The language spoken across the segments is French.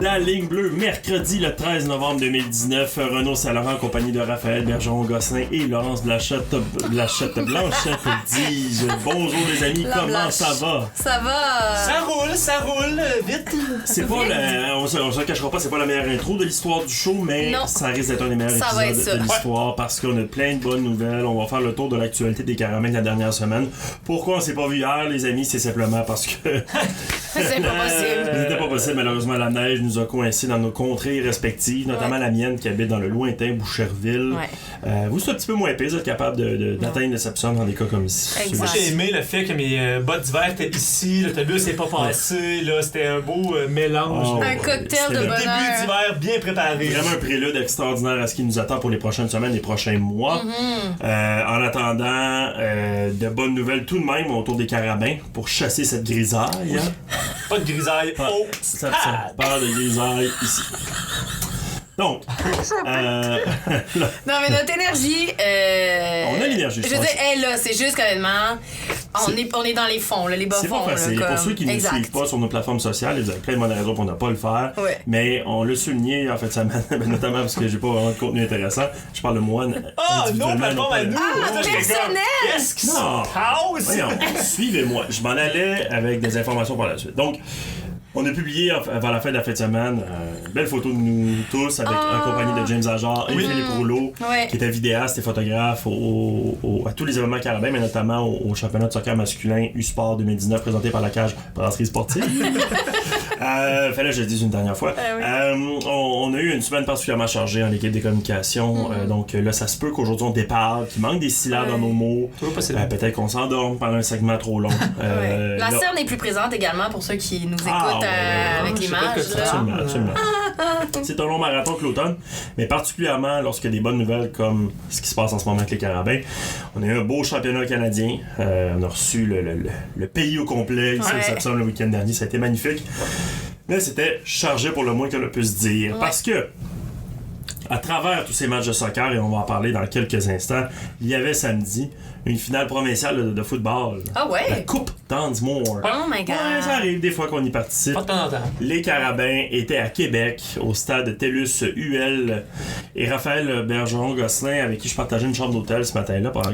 la ligne bleue, mercredi le 13 novembre 2019. Renaud Saint-Laurent en compagnie de Raphaël Bergeron-Gosselin et Laurence Blanchette, dis-je. Bonjour les amis, comment ça va? Ça va. Ça roule, vite. C'est pas on se cachera pas, c'est pas la meilleure intro de l'histoire du show, mais non. Ça risque d'être un des meilleurs épisodes de l'histoire parce qu'on a plein de bonnes nouvelles. On va faire le tour de l'actualité des Carabins de la dernière semaine. Pourquoi on s'est pas vu hier, les amis? C'est simplement parce que... C'est pas possible. C'était pas possible, malheureusement, la neige nous a coincés dans nos contrées respectives, notamment la mienne qui habite dans le lointain Boucherville. Vous, c'est un petit peu moins épais, vous êtes capable d'atteindre le septum dans des cas comme ici. Moi, j'ai aimé le fait que mes bottes d'hiver étaient ici, l'autobus n'est pas passé, là, c'était un beau mélange. Un cocktail de bonheur. Début d'hiver bien préparé. Vraiment un prélude extraordinaire à ce qui nous attend pour les prochaines semaines, les prochains mois. En attendant, de bonnes nouvelles tout de même autour des Carabins pour chasser cette grisaille. Pas de grisaille. Ça parle de grisaille ici. Donc, non, mais notre énergie. On a l'énergie. Je veux dire, là, c'est juste qu'honnêtement, on est dans les fonds, là, les bas fonds. C'est pas facile. Là, pour ceux qui ne nous suivent pas sur nos plateformes sociales, vous avez plein de bonnes raisons pour ne pas le faire. Ouais. Mais on l'a souligné en fait cette semaine, notamment parce que j'ai pas vraiment de contenu intéressant. Je parle de moi. Nos plateformes à nous! Personnel! Qu'est-ce qui se passe? Voyons, suivez-moi. Je m'en allais avec des informations par la suite. Donc, on a publié avant la fin de la fin de semaine une belle photo de nous tous avec en compagnie de James Ajar et Philippe Rouleau, qui était vidéaste et photographe à tous les événements Carabins, mais notamment au championnat de soccer masculin U-Sport 2019 présenté par la cage Brasserie Sportive. Fallait que je le dise une dernière fois. On a eu une semaine particulièrement chargée en équipe des communications. Donc là, ça se peut qu'aujourd'hui on déparle, qu'il manque des syllabes dans nos mots. Peut-être qu'on s'endorme pendant un segment trop long. La scène est plus présente également pour ceux qui nous écoutent avec l'image. Absolument. C'est un long marathon que l'automne, mais particulièrement lorsqu'il y a des bonnes nouvelles comme ce qui se passe en ce moment avec les Carabins. On a eu un beau championnat canadien. On a reçu le pays au complet ici au Sapson le week-end dernier. Ça a été magnifique. Là, c'était chargé pour le moins que l'on puisse dire. Parce que à travers tous ces matchs de soccer, et on va en parler dans quelques instants, il y avait samedi une finale provinciale de football. Ah ouais? La Coupe Dunsmore. Oh my God! Ouais, ça arrive des fois qu'on y participe. Pas de temps en temps. Les Carabins étaient à Québec, au stade TELUS UL. Et Raphaël Bergeron-Gosselin, avec qui je partageais une chambre d'hôtel ce matin-là, pendant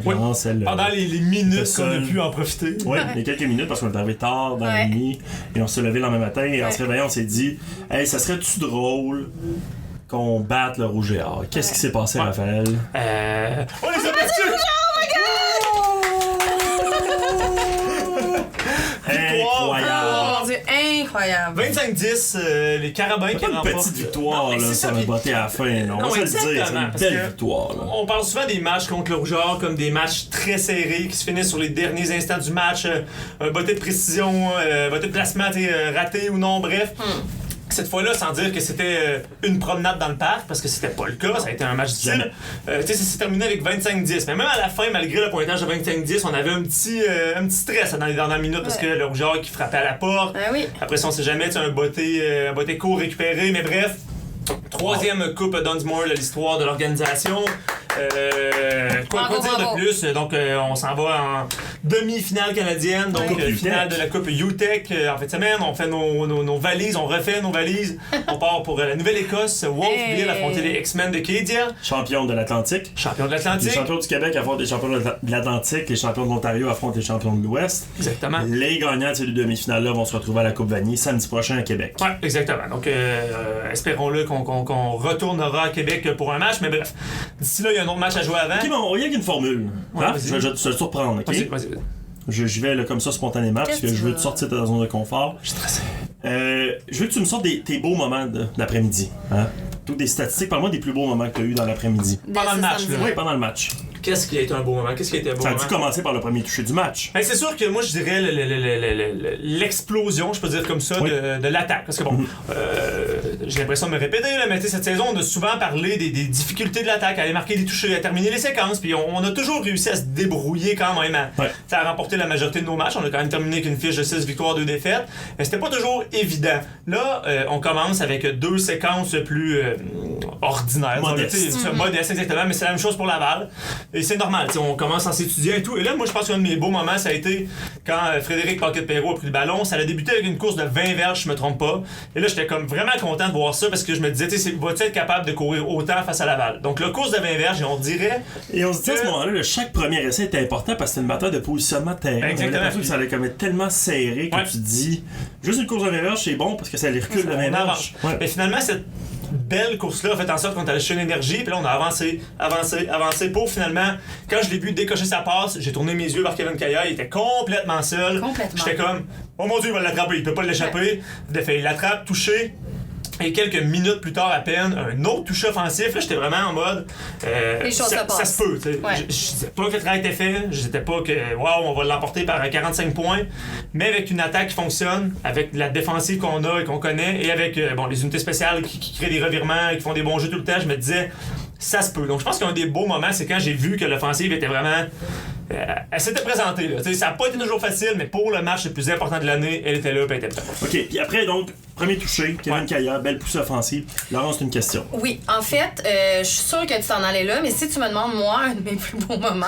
les minutes qu'on a pu en profiter. Oui, les quelques minutes, parce qu'on est arrivé tard dans la nuit. Et on s'est levé le lendemain matin. Et en se réveillant, on s'est dit, hey, ça serait-tu drôle qu'on batte le Rouge et Or? Qu'est-ce qui s'est passé, Raphaël? On les a battus! Incroyable! Oh mon Dieu, incroyable! 25-10, les Carabins qui remportent. Une petite victoire, là, ça m'a botté à la fin. On va se le dire, c'est une belle victoire. Là. On parle souvent des matchs contre le Rouge et Or comme des matchs très serrés qui se finissent sur les derniers instants du match. Un botté de précision, botté de placement raté ou non, bref. Cette fois-là, sans dire que c'était une promenade dans le parc, parce que c'était pas le cas, ça a été un match difficile. Ça s'est terminé avec 25-10. Mais même à la fin, malgré le pointage de 25-10, on avait un petit stress dans les dernières minutes, parce que le Rouge et Or qui frappait à la porte. Après ça, on sait jamais, un botté court récupéré, mais bref. Troisième Coupe Dunsmore de l'histoire de l'organisation. Quoi dire de plus? Donc, on s'en va en demi-finale canadienne, donc finale de la Coupe UTEC en fin de semaine. On fait nos valises, on refait nos valises. On part pour la Nouvelle-Écosse. Wolfville affronter les X-Men de Cadia. Champion de l'Atlantique. Les champions du Québec affrontent les champions de l'Atlantique. Les champions de l'Ontario affrontent les champions de l'Ouest. Exactement. Les gagnants de ces deux demi-finales-là vont se retrouver à la Coupe Vanille samedi prochain à Québec. Ouais, exactement. Donc, espérons-le qu'on retournera à Québec pour un match, mais bref. D'ici là, il y a un autre match à jouer avant. Ok, bon, il y a une formule. Je vais te surprendre, ok? Vas-y. Je vais là, comme ça spontanément parce que je veux te sortir de ta zone de confort. Je suis stressé. Je veux que tu me sortes tes beaux moments de l'après-midi. Hein? Toutes des statistiques, parle-moi des plus beaux moments que tu as eu dans l'après-midi. Pendant le match, Oui, pendant le match. Qu'est-ce qui a été un beau moment? Ça a dû commencer par le premier toucher du match. Ben, c'est sûr que moi, je dirais l'explosion, je peux dire comme ça, de l'attaque. Parce que bon, j'ai l'impression de me répéter, là, mais cette saison, on a souvent parlé des difficultés de l'attaque, à aller marquer des touchés, à terminer les séquences, puis on a toujours réussi à se débrouiller quand même, à remporter la majorité de nos matchs. On a quand même terminé avec une fiche de 6 victoires, 2 défaites. Mais c'était pas toujours évident. Là, on commence avec 2 séquences plus ordinaires. Modeste, exactement, mais c'est la même chose pour Laval. Et c'est normal, on commence à s'étudier et tout. Et là, moi, je pense qu'un de mes beaux moments, ça a été quand Frédéric Paquette-Perrault a pris le ballon. Ça a débuté avec une course de 20 verges, je me trompe pas. Et là, j'étais comme vraiment content de voir ça parce que je me disais, vas-tu être capable de courir autant face à Laval? Donc, la course de 20 verges, et on dirait. Et on se dit à ce moment-là, chaque premier essai était important parce que c'était une bataille de positionnement de terrain. Exactement. Que ça allait comme être tellement serré que tu te dis, juste une course de 20 verges, c'est bon parce que ça les recule de 20 verges. Mais finalement, cette belle course-là a fait en sorte qu'on est allé chercher l'énergie, puis là, on a avancé pour finalement, quand je l'ai vu décocher sa passe, j'ai tourné mes yeux vers Kevin Kaya, il était complètement seul. J'étais comme, oh mon Dieu, il va l'attraper, il peut pas l'échapper. Il l'attrape, touché. Et quelques minutes plus tard à peine, un autre toucher offensif, là, j'étais vraiment en mode. Les choses ça se peut, tu sais. Je disais pas que le travail était fait, je disais pas que, waouh, on va l'emporter par 45 points, mais avec une attaque qui fonctionne, avec la défensive qu'on a et qu'on connaît, et avec les unités spéciales qui créent des revirements et qui font des bons jeux tout le temps, je me disais, ça se peut. Donc je pense qu'un des beaux moments, c'est quand j'ai vu que l'offensive était vraiment. Elle s'était présentée, là. Ça n'a pas été toujours facile, mais pour le match le plus important de l'année, elle était là et elle était prête. OK, puis après, donc, premier touché, Kevin Kaya, belle poussée offensive. Laurence, c'est une question. Oui, en fait, je suis sûre que tu t'en allais là, mais si tu me demandes, moi, un de mes plus beaux moments.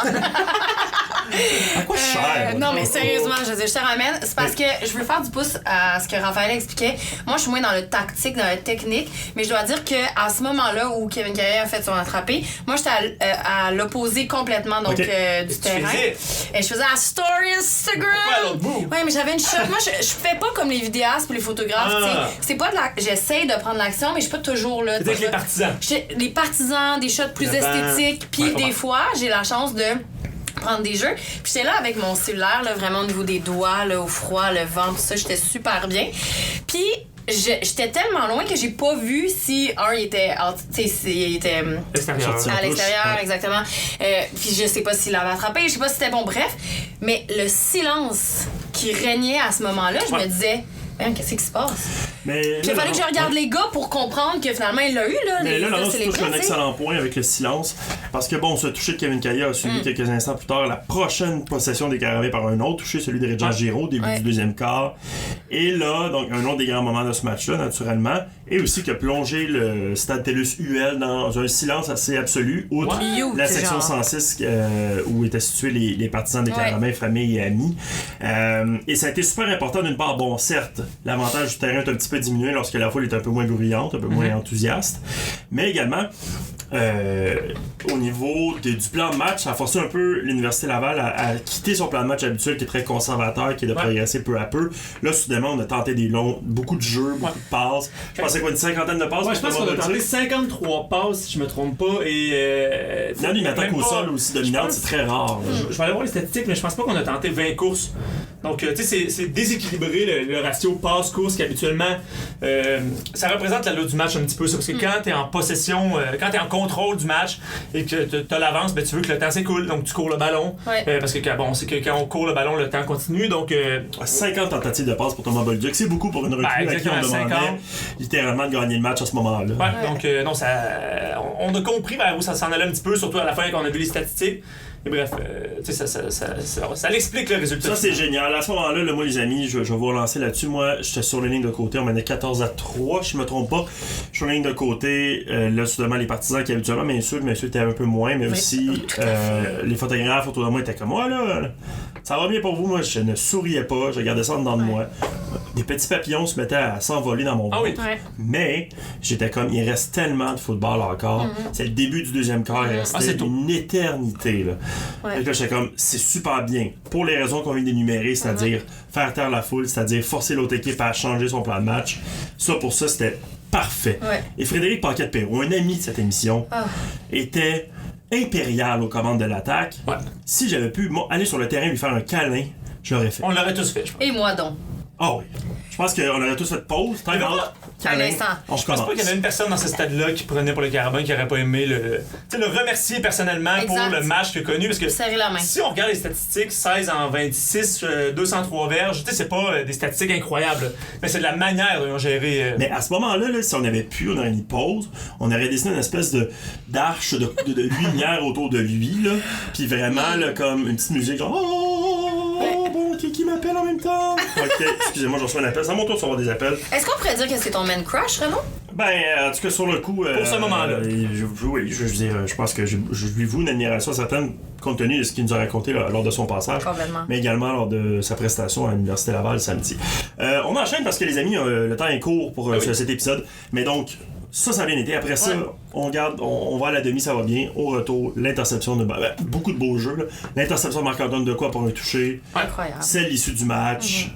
À quoi je sers? Non, mais sérieusement, je te ramène. C'est parce que je veux faire du pouce à ce que Raphaël expliquait. Moi, je suis moins dans le tactique, dans le technique, mais je dois dire qu'à ce moment-là où Kevin Kaya a fait son attrapé, moi, j'étais à l'opposé complètement donc, du terrain. Et je faisais la story Instagram. Ouais, mais j'avais une shot. Moi, je fais pas comme les vidéastes ou les photographes. C'est pas de la. J'essaye de prendre l'action, mais je suis pas toujours là. C'est avec les partisans. Les partisans, des shots plus esthétiques. Puis des fois, j'ai la chance de prendre des jeux. Puis j'étais là avec mon cellulaire, là, vraiment au niveau des doigts, là, au froid, le vent, tout ça. J'étais super bien. Puis j'étais tellement loin que j'ai pas vu si il était à l'extérieur, exactement. Puis je sais pas s'il l'avait attrapé, je sais pas si c'était bon, bref. Mais le silence qui régnait à ce moment-là, je me disais, qu'est-ce qui se passe? Il a fallu que je regarde les gars pour comprendre que finalement il l'a eu, là. Mais là, Laurence, tu touches un excellent point avec le silence. Parce que ce toucher de Kevin Kaya a suivi quelques instants plus tard la prochaine possession des Carabins par un autre toucher, celui de Régent Giraud, début du deuxième quart. Et là, donc, un autre des grands moments de ce match-là, naturellement. Et aussi qui a plongé le Stade TELUS-UL dans un silence assez absolu, outre la section 106 où étaient situés les partisans des Carabins, famille et amis. Et ça a été super important d'une part. Bon, certes, l'avantage du terrain est un petit peu diminué lorsque la foule est un peu moins bruyante, un peu moins enthousiaste. Mais également, au niveau du plan de match, ça a forcé un peu l'Université Laval à quitter son plan de match habituel qui est très conservateur, qui est de progresser peu à peu. Là, soudainement, on a tenté beaucoup de jeux, beaucoup de passes. Je pensais quoi, une cinquantaine de passes? Je pense qu'on a tenté 53 passes, si je me trompe pas. Et il y a une attaque au sol aussi dominante, c'est très rare. Je vais aller voir les statistiques, mais je pense pas qu'on a tenté 20 courses. Donc, tu sais, c'est déséquilibré le ratio passe-course qui habituellement, ça représente la loi du match un petit peu. Ça, parce que quand t'es en possession, quand t'es en contrôle du match et que t'as l'avance, ben, tu veux que le temps s'écoule, donc tu cours le ballon. Parce que c'est que quand on court le ballon, le temps continue. Donc, 50 tentatives de passe pour Thomas Bolduc, c'est beaucoup pour une recrue à qui on demandait littéralement de gagner le match à ce moment-là. Donc, non, on a compris vers où ça s'en allait un petit peu, surtout à la fin quand on a vu les statistiques. Et bref, tu sais, ça l'explique le résultat. Ça, c'est génial. À ce moment-là, moi, les amis, je vais vous relancer là-dessus. Moi, j'étais sur la ligne de côté. On menait 14-3, si je me trompe pas. Je suis sur la ligne de côté. Là, soudainement, les partisans qui habituellement m'insultent étaient un peu moins, mais aussi les photographes autour de moi étaient comme moi, là. Ça va bien pour vous. Moi, je ne souriais pas. Je regardais ça en dedans de moi. Des petits papillons se mettaient à s'envoler dans mon ventre. Mais j'étais comme, il reste tellement de football encore. C'est le début du deuxième quart. Il restait une éternité, là. Et là, j'étais comme, c'est super bien. Pour les raisons qu'on vient d'énumérer, c'est-à-dire faire taire la foule, c'est-à-dire forcer l'autre équipe à changer son plan de match. Pour ça, c'était parfait. Et Frédéric Paquette-Perrault, un ami de cette émission, était impérial aux commandes de l'attaque. Si j'avais pu aller sur le terrain et lui faire un câlin, je l'aurais fait. On l'aurait tous fait, je pense. Et moi donc. Ah oui. Je pense qu'on aurait tous fait pause. Un instant. Je pense pas qu'il y avait une personne dans ce stade-là qui prenait pour les Carabins qui aurait pas aimé le remercier personnellement pour le match qu'il a connu. Parce que si on regarde les statistiques, 16 en 26, 203 verges, c'est pas des statistiques incroyables. Mais c'est de la manière dont ils ont géré. Mais à ce moment-là, si on avait pu, on aurait mis pause, on aurait dessiné une espèce d'arche de lumière autour de lui. Puis vraiment, là, comme une petite musique genre. Qui m'appelle en même Phantom! Ok, excusez-moi, je reçois un appel. C'est à mon tour de recevoir des appels. Est-ce qu'on pourrait dire que c'est ton man crush, Renaud? Ben, en tout cas, sur le coup... Pour ce moment-là. Oui, je veux dire, je pense que je lui voue une admiration certaine compte tenu de ce qu'il nous a raconté lors de son passage. Complètement. Mais également lors de sa prestation à l'Université Laval samedi. On enchaîne parce que les amis, le temps est court pour cet épisode. Mais donc... Ça a bien été. Après ça, on va à la demi, ça va bien. Au retour, l'interception de... beaucoup de beaux jeux. Là. L'interception de Marc-Antoine Dequoy pour un toucher. Incroyable. C'est l'issue du match.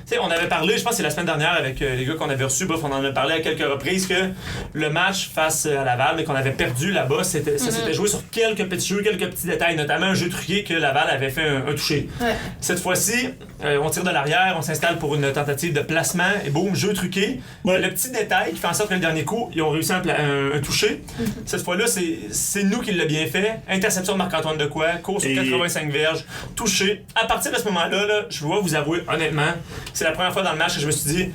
Tu sais, on avait parlé, je pense que c'est la semaine dernière avec les gars qu'on avait reçus, bref, on en a parlé à quelques reprises, que le match face à Laval, mais qu'on avait perdu là-bas, ça s'était joué sur quelques petits jeux, quelques petits détails, notamment un jeu truqué que Laval avait fait un toucher. Ouais. Cette fois-ci, on tire de l'arrière, on s'installe pour une tentative de placement, et boum, jeu truqué. Ouais. Le petit détail qui fait en sorte que le dernier coup, ils ont réussi un toucher. Cette fois-là, c'est nous qui l'a bien fait. Interception de Marc-Antoine Dequoy, course sur 85 verges, touché. À partir de ce moment-là, là, je dois vous avouer, honnêtement, c'est la première fois dans le match que je me suis dit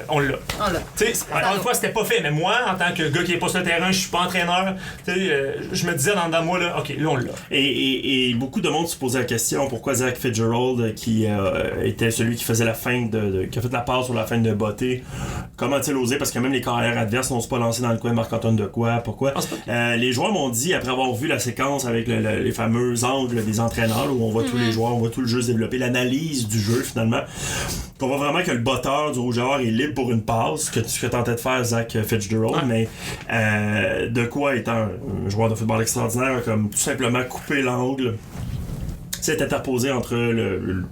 on l'a. Tu sais, encore une fois, c'était pas fait, mais moi, en tant que gars qui est pas sur le terrain, je suis pas entraîneur, je me disais dans moi, là, ok, là, on l'a. Et beaucoup de monde se posait la question pourquoi Zach Fitzgerald, qui était celui qui faisait la feinte qui a fait la passe sur la feinte de Botté, comment a-t-il osé? Parce que même les carrières adverses n'osent pas lancer dans le coin de Marc-Antoine Dequoy. Pourquoi? Les joueurs m'ont dit, après avoir vu la séquence avec les fameux angles des entraîneurs, où on voit tous les joueurs, on voit tout le jeu se développer, l'analyse du jeu, finalement, qu'on voit vraiment que le botteur du rouge est libre pour une passe que tentait de faire Zach Fitzgerald, mais Dequoy étant un joueur de football extraordinaire, comme tout simplement couper l'angle, s'est interposé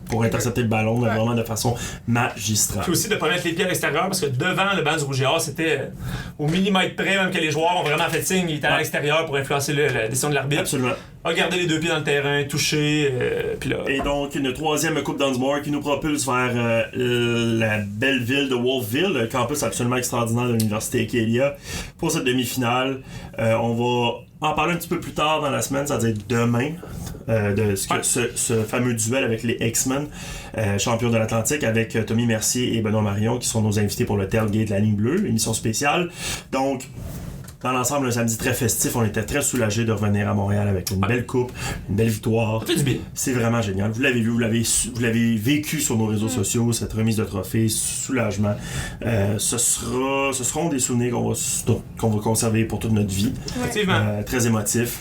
pour intercepter le ballon vraiment de façon magistrale. Puis aussi de ne pas mettre les pieds à l'extérieur parce que devant le banc du Rouge et Or, c'était au millimètre près, même que les joueurs ont vraiment fait signe, ils étaient à l'extérieur pour influencer la décision de l'arbitre. Absolument. Regarder les deux pieds dans le terrain, toucher, puis là... Et donc, une troisième Coupe Dunsmore qui nous propulse vers la belle ville de Wolfville, campus absolument extraordinaire de l'Université Acadia, pour cette demi-finale. On va en parler un petit peu plus tard dans la semaine, c'est-à-dire demain, de ce fameux duel avec les X-Men, champions de l'Atlantique, avec Tommy Mercier et Benoît Marion, qui sont nos invités pour le Tailgate de la Ligne Bleue, émission spéciale. Donc, dans l'ensemble, un samedi très festif. On était très soulagés de revenir à Montréal avec une belle coupe, une belle victoire. Ça fait du bien. C'est vraiment génial. Vous l'avez vu, vous l'avez vécu sur nos réseaux sociaux, cette remise de trophée, soulagement. Ce seront des souvenirs qu'on va conserver pour toute notre vie. Très émotifs.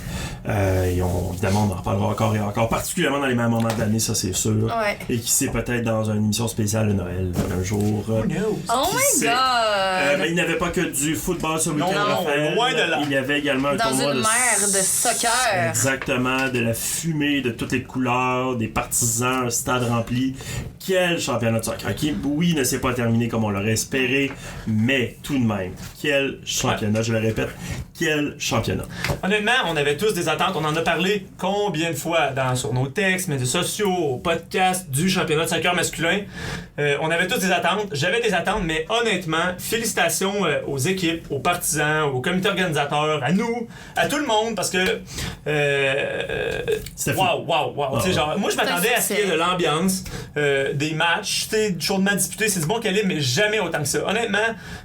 Et évidemment, on en reparlera encore et encore, particulièrement dans les mêmes moments de l'année, ça c'est sûr. Ouais. Et qui sait, peut-être dans une émission spéciale de Noël un jour. Oh my God! Mais il n'y avait pas que du football ce week-end, Raphaël. Loin de là. Il y avait également un dans tournoi une mer de soccer. Exactement, de la fumée, de toutes les couleurs, des partisans, un stade rempli. Quel championnat de soccer qui, oui, ne s'est pas terminé comme on l'aurait espéré, mais tout de même, quel championnat, je le répète, quel championnat. Honnêtement, on avait tous des attentes, on en a parlé combien de fois sur nos textes, médias sociaux, au podcast du championnat de soccer masculin. On avait tous des attentes, j'avais des attentes, mais honnêtement, félicitations aux équipes, aux partisans, aux comités organisateurs, à nous, à tout le monde, parce que wow. Genre, moi je m'attendais à ce qu'il y ait de l'ambiance, des matchs, chaudement disputés, c'est du bon calibre, mais jamais autant que ça. Honnêtement,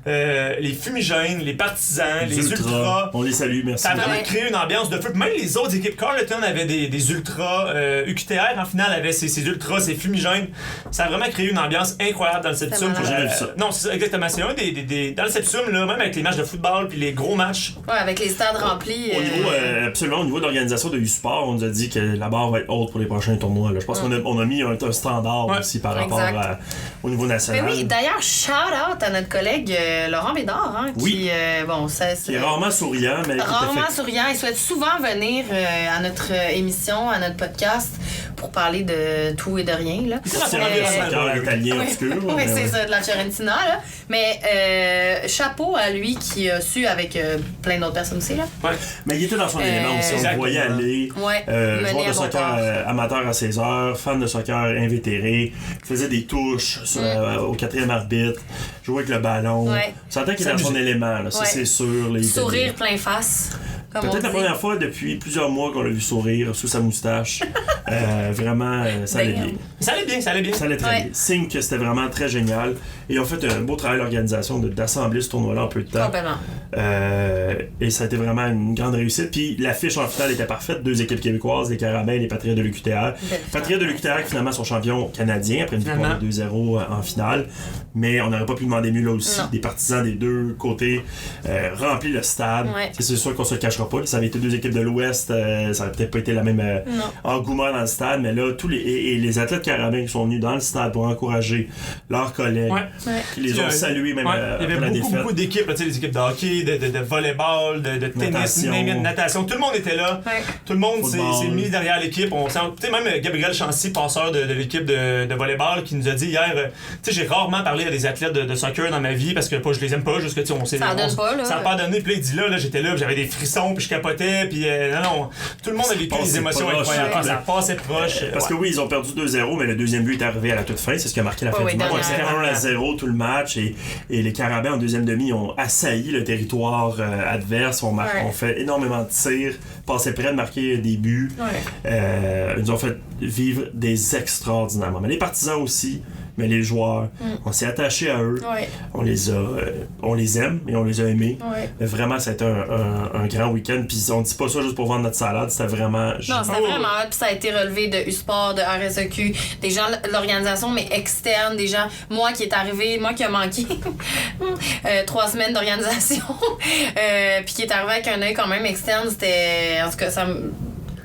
les fumigènes, les partisans, les ultras, on les salue, merci. Ça a vraiment créé une ambiance de feu. Même les autres équipes, Carleton avait des ultras, UQTR en finale avait ses ultras, ses fumigènes. Ça a vraiment créé une ambiance incroyable dans le Septium. Non, c'est ça, exactement. C'est un dans le Septium, là, même avec les matchs de football puis les gros matchs. Ouais, avec les stades remplis. Absolument, au niveau de l'organisation de U-Sport, on nous a dit que la barre va être haute pour les prochains tournois. Là. Je pense qu'on a mis un standard aussi par rapport au niveau national. Mais oui, d'ailleurs, shout-out à notre collègue Laurent Bédard, qui est rarement souriant, mais souriant. Il souhaite souvent venir à notre émission, à notre podcast, pour parler de tout et de rien. Là. C'est un italien obscur. Oui, c'est ça, de la Fiorentina. Là. Mais chapeau à lui qui a su avec plein d'autres personnes aussi. Là. Ouais. Mais il était dans son élément aussi. On le voyait aller. Joueur de soccer amateur à 16 heures, fan de soccer invétéré, faisait des touches au 4e arbitre, jouait avec le ballon. On sentait qu'il était dans son élément, là, ça c'est sûr. Sourire plein face. Peut-être la première fois depuis plusieurs mois qu'on l'a vu sourire sous sa moustache. Vraiment, ça allait bien. Ça allait bien. Ça allait très bien. Signe que c'était vraiment très génial. Et ils ont fait un beau travail d'organisation d'assembler ce tournoi-là en peu de temps. Complètement. Et ça a été vraiment une grande réussite. Puis l'affiche en finale était parfaite. 2 équipes québécoises, les Carabins et les Patriotes de l'UQTR. Patriotes de l'UQTR qui finalement sont champions canadiens après une victoire de 2-0 en finale. Mais on n'aurait pas pu demander mieux là aussi. Des partisans des deux côtés remplis le stade. C'est sûr qu'on se le cachera pas. Ça avait été 2 équipes de l'Ouest. Ça aurait peut-être pas été la même engouement dans le stade. Mais là, les athlètes Carabins qui sont venus dans le stade pour encourager leurs collègues, qui les ont salués même il y avait beaucoup d'équipes, là, les équipes de hockey, de volleyball, de tennis, de natation. Tout le monde était là. Tout le monde s'est mis derrière l'équipe. Même Gabriel Chancy, passeur de l'équipe de volleyball, qui nous a dit hier, j'ai rarement parlé à des athlètes de soccer dans ma vie parce que je les aime pas, juste que on sait. Ça donne pas, là. Ça n'a pas donné. Puis là, il dit là, j'étais là, j'avais des frissons, puis je capotais, puis non, tout le monde a vécu des émotions incroyables. Ça passait proche. Parce que oui, ils ont perdu 2-0, mais le deuxième but est arrivé à la toute fin. C'est ce qui a marqué la fin du match. C'était 1-0 tout le match. Et les Carabins en deuxième demi ont assailli le territoire adverse. On fait énormément de tirs, passaient près de marquer des buts. Ils nous ont fait vivre des extraordinaires moments. Les partisans aussi, mais les joueurs, on s'est attachés à eux. On les aime et on les a aimés. Mais vraiment, ça a été un grand week-end. Puis on dit pas ça juste pour vendre notre salade, c'était vraiment... Non, c'était vraiment hot. Puis ça a été relevé de U-Sport, de RSEQ, des gens de l'organisation, mais externes, des gens... Moi qui a manqué 3 semaines d'organisation, puis qui est arrivé avec un œil quand même externe, c'était... En tout cas, ça me...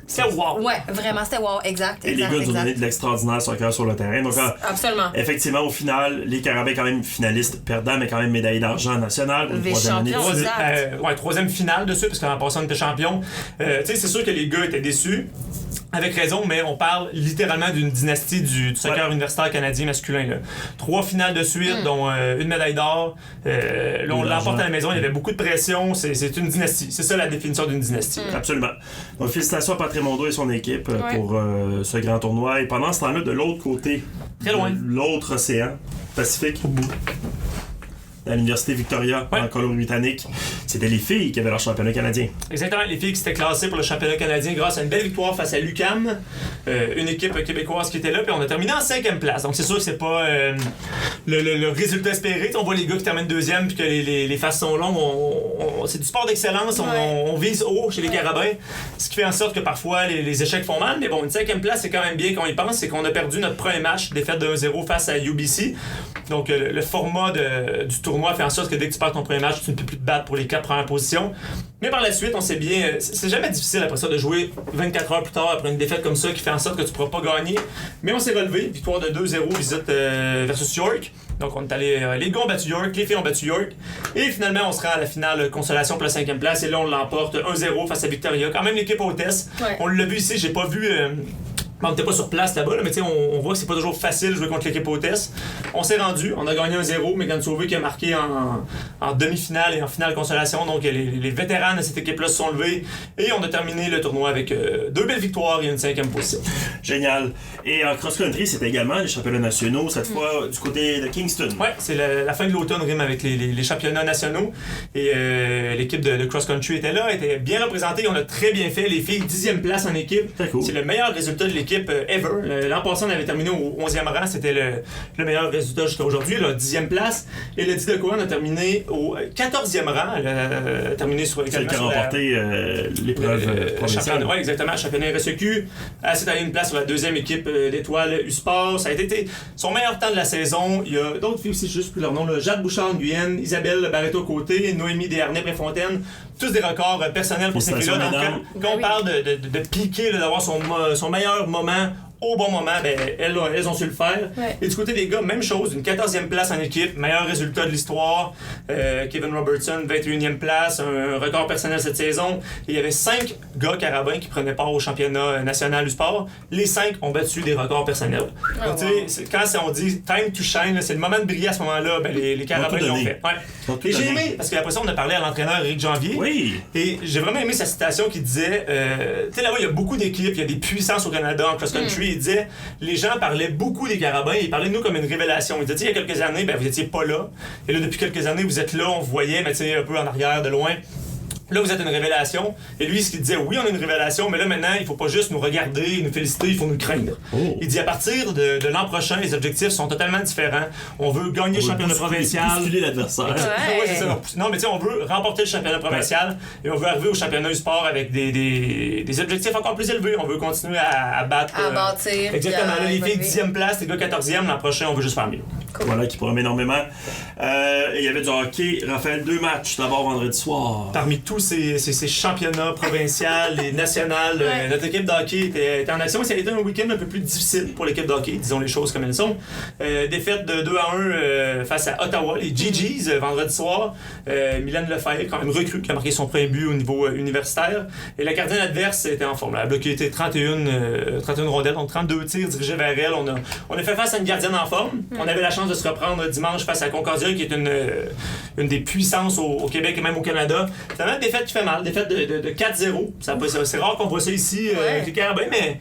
C'était wow. Ouais, vraiment, c'était wow, exact. Et les gars nous ont donné de l'extraordinaire soccer sur le terrain. Donc, absolument. Effectivement, au final, les Carabins, quand même finalistes perdants, mais quand même médaillés d'argent national. Troisième finale dessus, parce qu'en passant, on était champion. C'est sûr que les gars étaient déçus. Avec raison, mais on parle littéralement d'une dynastie du soccer universitaire canadien masculin. Là. 3 finales de suite, dont une médaille d'or. Là, on l'emporte à la maison, il y avait beaucoup de pression. C'est une dynastie. C'est ça la définition d'une dynastie. Absolument. Donc, félicitations à Patrick Mondeau et son équipe pour ce grand tournoi. Et pendant ce temps-là, de l'autre côté, très loin, l'autre océan Pacifique, au bout. À l'Université Victoria, en Colombie-Britannique. C'était les filles qui avaient leur championnat canadien. Exactement, les filles qui s'étaient classées pour le championnat canadien grâce à une belle victoire face à l'UQAM, une équipe québécoise qui était là, puis on a terminé en 5e place. Donc c'est sûr que c'est pas le résultat espéré. On voit les gars qui terminent 2e, puis que les faces sont longues. C'est du sport d'excellence, on vise haut chez les Carabins, ce qui fait en sorte que parfois les échecs font mal, mais bon, une 5e place, c'est quand même bien qu'on y pense. C'est qu'on a perdu notre premier match, défaite de 1-0 face à UBC. Donc le format du tournoi fait en sorte que dès que tu perds ton premier match, tu ne peux plus te battre pour les 4 premières positions. Mais par la suite, on sait bien, c'est jamais difficile après ça de jouer 24 heures plus tard après une défaite comme ça qui fait en sorte que tu ne pourras pas gagner. Mais on s'est relevé, victoire de 2-0 visite versus York. Donc on est allé, les gars ont battu York, les filles ont battu York. Et finalement, on se rend à la finale consolation pour la 5e place. Et là, on l'emporte 1-0 face à Victoria. Quand même l'équipe hôtesse. On l'a vu ici, j'ai pas vu... on n'était pas sur place là-bas, là, mais on voit que c'est pas toujours facile de jouer contre l'équipe hôtesse. On s'est rendu, on a gagné 1-0, mais Megan Sauvé qui a marqué en demi-finale et en finale consolation. Donc les vétérans de cette équipe-là se sont levés et on a terminé le tournoi avec 2 belles victoires et une 5e position. Génial. Et en cross-country, c'était également les championnats nationaux, cette fois du côté de Kingston. Ouais, c'est la fin de l'automne rime avec les championnats nationaux. Et l'équipe de cross-country était là, était bien représentée. On a très bien fait. Les filles, 10e place en équipe. Très cool. C'est le meilleur résultat de l'équipe ever. L'an passé, on avait terminé au 11e rang. C'était le meilleur résultat jusqu'à aujourd'hui, 10e place. Et le Didacoan a terminé au 14e rang. Elle a terminé sur celle qui a remporté l'épreuve provinciale. Oui, exactement. Championnat RSEQ. Elle s'est allée une place sur la 2e équipe d'étoiles U-Sport. Ça a été son meilleur temps de la saison. Il y a d'autres filles aussi, juste plus leur nom. Jade Bouchard en Guyenne, Isabelle Barreto-Côté, Noémie Desharnais-Préfontaine. Tous des records personnels pour ces filles-là. Donc, quand on parle de piquer, d'avoir son meilleur moment au bon moment, elles ont su le faire. Ouais. Et du côté des gars, même chose, une 14e place en équipe, meilleur résultat de l'histoire. Kevin Robertson, 21e place, un record personnel cette saison. Et il y avait 5 gars carabins qui prenaient part au championnat national du sport. Les 5 ont battu des records personnels. Donc, quand on dit time to shine, c'est le moment de briller à ce moment-là, les carabins l'ont fait. Ouais. Et j'ai aimé, parce qu'après ça, on a parlé à l'entraîneur Éric Janvier. Oui. Et j'ai vraiment aimé sa citation qui disait tu sais, là-bas, il y a beaucoup d'équipes, il y a des puissances au Canada en cross-country. Il disait, les gens parlaient beaucoup des Carabins, ils parlaient de nous comme une révélation. Il disait, il y a quelques années, vous étiez pas là. Et là, depuis quelques années, vous êtes là, on vous voyait, mais un peu en arrière, de loin. Là, vous êtes une révélation. Et lui, ce qu'il disait, oui, on est une révélation, mais là, maintenant, il faut pas juste nous regarder, nous féliciter, il faut nous craindre. Il dit, à partir de l'an prochain, les objectifs sont totalement différents. On veut gagner le championnat provincial. Bousculer l'adversaire. Ouais, c'est ça. Non, mais tu sais, on veut remporter le championnat provincial et on veut arriver au championnat du sport avec des objectifs encore plus élevés. On veut continuer à battre. À bâtir. Exactement. Là, les filles 10e place, les gars 14e. L'an prochain, on veut juste faire mieux. Cool. Voilà, qui promet énormément. Il y avait du hockey. Raphaël, 2 matchs d'abord vendredi soir. Parmi tous ces championnats provinciaux et nationaux, notre équipe de hockey était en action. Ça a été un week-end un peu plus difficile pour l'équipe de hockey, disons les choses comme elles sont. Défaite de 2-1 face à Ottawa, les GGs, vendredi soir. Mylène Lefebvre, quand même recrue, qui a marqué son premier but au niveau universitaire. Et la gardienne adverse était en forme. Elle a bloqué 31 rondelles, donc 32 tirs dirigés vers elle. On a fait face à une gardienne en forme. On avait la chance de se reprendre dimanche face à Concordia, qui est une des puissances au Québec et même au Canada. C'est vraiment une défaite qui fait mal. Défaite de 4-0. C'est rare qu'on voit ça ici avec les Carabins, mais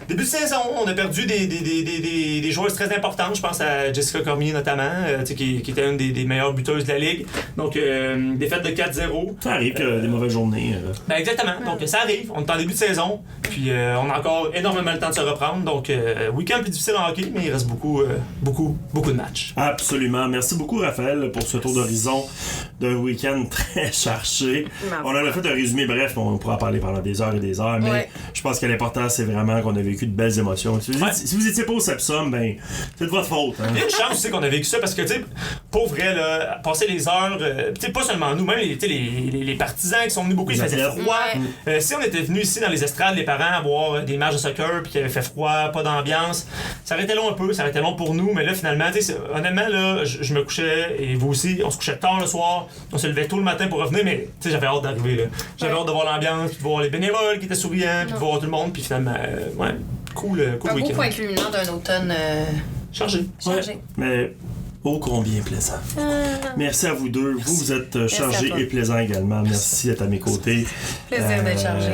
début de saison, on a perdu des joueuses très importantes. Je pense à Jessica Cormier notamment, qui était une des meilleures buteuses de la Ligue. Donc, défaite de 4-0. Ça arrive que des mauvaises journées. Ben exactement. Donc, ça arrive. On est en début de saison. Puis, on a encore énormément le temps de se reprendre. Donc, week-end plus difficile en hockey, mais il reste beaucoup de matchs. Absolument. Merci beaucoup, Raphaël, pour ce tour d'horizon d'un week-end très chargé. On en a fait un résumé bref, on pourra en parler pendant des heures et des heures, mais je pense que l'important, c'est vraiment qu'on a vécu de belles émotions. Si vous étiez pas au Sepsum, ben, c'est de votre faute. Hein? Il y a une chance aussi qu'on a vécu ça, parce que, tu sais, pour vrai, là, passer les heures, tu sais, pas seulement nous, même les partisans qui sont venus beaucoup, il faisait froid. Si on était venus ici dans les estrades, les parents, à voir des matchs de soccer, puis qu'il avait fait froid, pas d'ambiance, ça aurait été long un peu, ça aurait été long pour nous, mais là, finalement, tu sais, honnêtement, là, je me couchais, et vous aussi, on se couchait tard le soir, on se levait tôt le matin pour revenir, mais, tu sais, j'avais hâte d'arriver, là. J'avais hâte de voir l'ambiance, puis de voir les bénévoles qui étaient souriants, puis de voir tout le monde, puis finalement, cool un week-end. beau point culminant d'un automne chargé. Mais ô combien plaisant. Merci à vous deux. Vous êtes chargés et plaisants également. Merci d'être à mes côtés. Plaisir d'être chargé.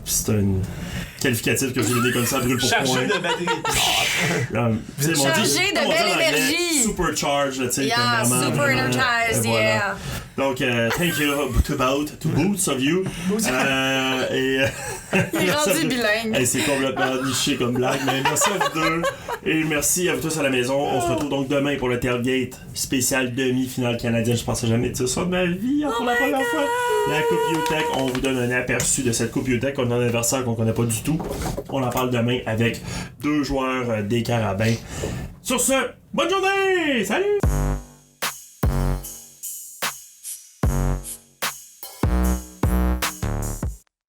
C'est un qualificatif que j'ai donné comme ça, brûle pour point. Chargé de batterie. Chargé de belle énergie. Supercharged, tu sais. Yeah, super energized, yeah. Donc, thank you to both of you. Il est rendu bilingue. C'est complètement niché comme blague, mais merci à vous deux. Et merci à vous tous à la maison. On se retrouve donc demain pour le tailgate spécial demi-finale canadienne. Je pensais jamais dire ça de ma vie pour la première fois. La Coupe UTech, on vous donne un aperçu de cette Coupe UTech. On a un adversaire qu'on connaît pas du tout. On en parle demain avec 2 joueurs des Carabins. Sur ce, bonne journée! Salut!